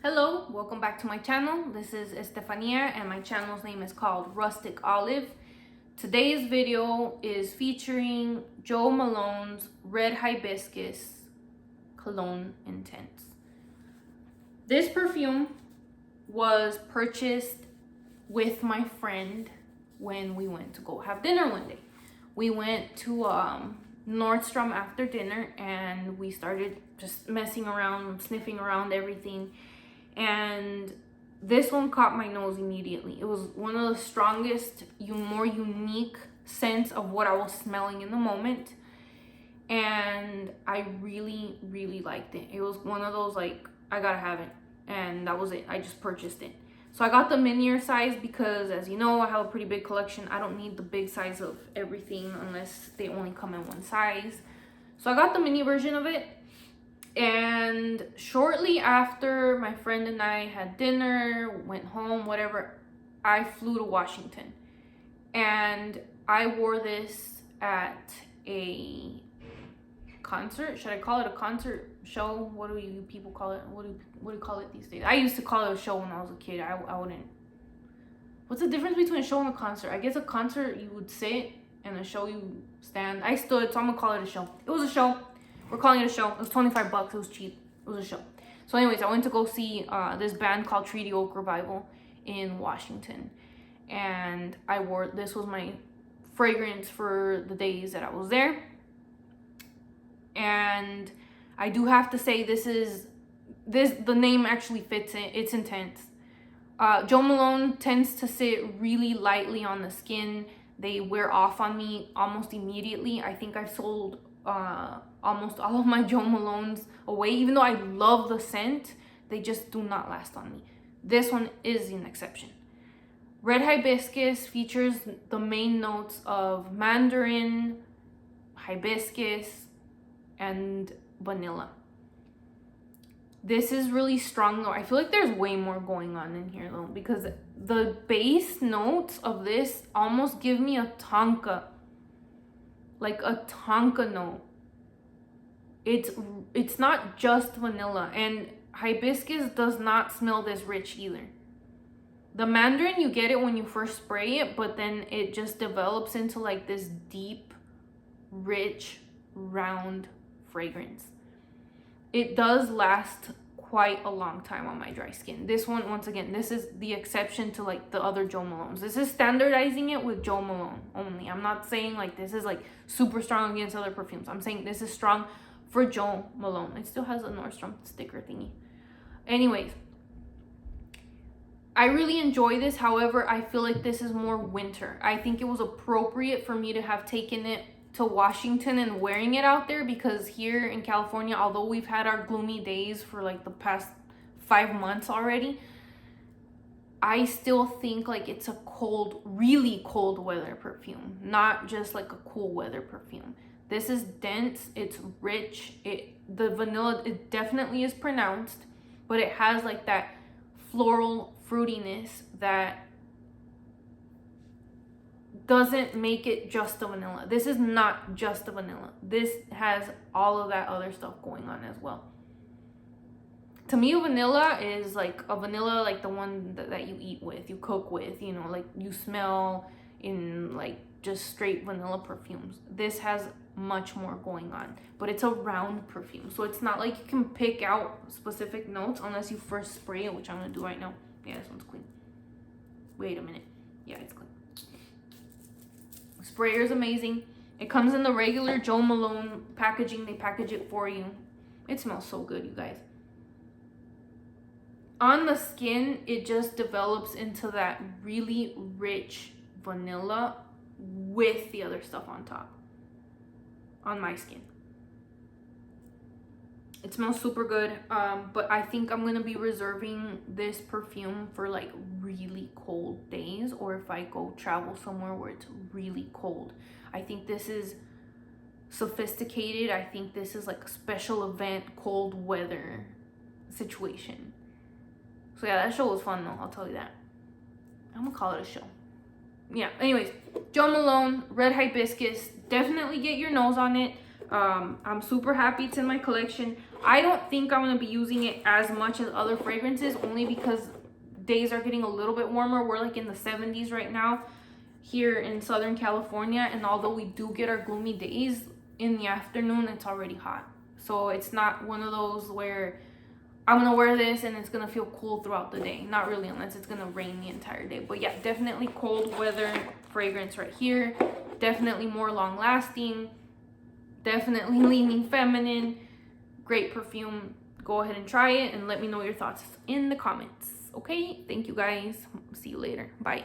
Hello, welcome back to my channel. This is Estefania and my channel's name is called Rustic Olive. Today's video is featuring Joe Malone's Red Hibiscus Cologne Intense. This perfume was purchased with my friend when we went to go have dinner one day. We went to Nordstrom after dinner and we started just messing around, sniffing around everything. And this one caught my nose immediately. It was one of the strongest, more unique scents of what I was smelling in the moment. And I really, really liked it. It was one of those like, I gotta have it. And that was it. I just purchased it. So I got the minier size because, as you know, I have a pretty big collection. I don't need the big size of everything unless they only come in one size. So I got the mini version of it. And shortly after my friend and I had dinner, went home, whatever, I flew to Washington. And I wore this at a concert. Should I call it a concert show? What do you people call it? What do you call it these days? I used to call it a show when I was a kid. I wouldn't. What's the difference between a show and a concert? I guess a concert you would sit and a show you stand. I stood, so I'm gonna call it a show. It was a show. We're calling it a show. It was $25. It was cheap. It was a show. So anyways, I went to go see this band called Treaty Oak Revival in Washington. And I wore, this was my fragrance for the days that I was there. And I do have to say the name actually fits it. It's intense. Joe Malone tends to sit really lightly on the skin. They wear off on me almost immediately. I think I've sold almost all of my Joe Malones away. Even though I love the scent, they just do not last on me. This one is an exception. Red Hibiscus features the main notes of mandarin, hibiscus, and vanilla. This is really strong though. I feel like there's way more going on in here though, because the base notes of this almost give me a tonka, like a tonka note. It's not just vanilla, and hibiscus does not smell this rich either. The mandarin, you get it when you first spray it, but then it just develops into like this deep, rich, round fragrance. It does last quite a long time on my dry skin. This one, once again, this is the exception to like the other Joe Malones. This is standardizing it with Joe Malone only. I'm not saying like this is like super strong against other perfumes. I'm saying this is strong for Joe Malone. It still has a Nordstrom sticker thingy. Anyways, I really enjoy this. However, I feel like this is more winter. I think it was appropriate for me to have taken it to Washington and wearing it out there, because here in California, although we've had our gloomy days for like the past 5 months already, I still think like it's a cold, really cold weather perfume, not just like a cool weather perfume. This is dense, it's rich, the vanilla, it definitely is pronounced, but it has like that floral fruitiness that doesn't make it just a vanilla. This is not just a vanilla. This has all of that other stuff going on as well. To me, a vanilla is like a vanilla, like the one that you eat with, you cook with, you know, like you smell in like just straight vanilla perfumes. This has much more going on, but it's a round perfume. So it's not like you can pick out specific notes unless you first spray it, which I'm gonna do right now. Yeah, this one's clean. Wait a minute. Yeah, it's clean. Sprayer is amazing. It comes in the regular Joe Malone packaging. They package it for you. It smells so good, you guys. On the skin, it just develops into that really rich vanilla with the other stuff on top. On my skin. It smells super good, but I think I'm gonna be reserving this perfume for like really cold days, or if I go travel somewhere where it's really cold. I think this is sophisticated. I think this is like a special event, cold weather situation. So yeah, that show was fun though, I'll tell you that. I'm gonna call it a show. Yeah, anyways, Joe Malone, Red Hibiscus, definitely get your nose on it. I'm super happy it's in my collection. I don't think I'm going to be using it as much as other fragrances, only because days are getting a little bit warmer. We're like in the 70s right now here in Southern California, and although we do get our gloomy days, in the afternoon it's already hot. So it's not one of those where I'm gonna wear this and it's gonna feel cool throughout the day. Not really, unless it's gonna rain the entire day. But yeah, definitely cold weather fragrance right here. Definitely more long lasting, definitely leaning feminine. Great perfume. Go ahead and try it and let me know your thoughts in the comments. Okay, thank you guys. See you later. Bye.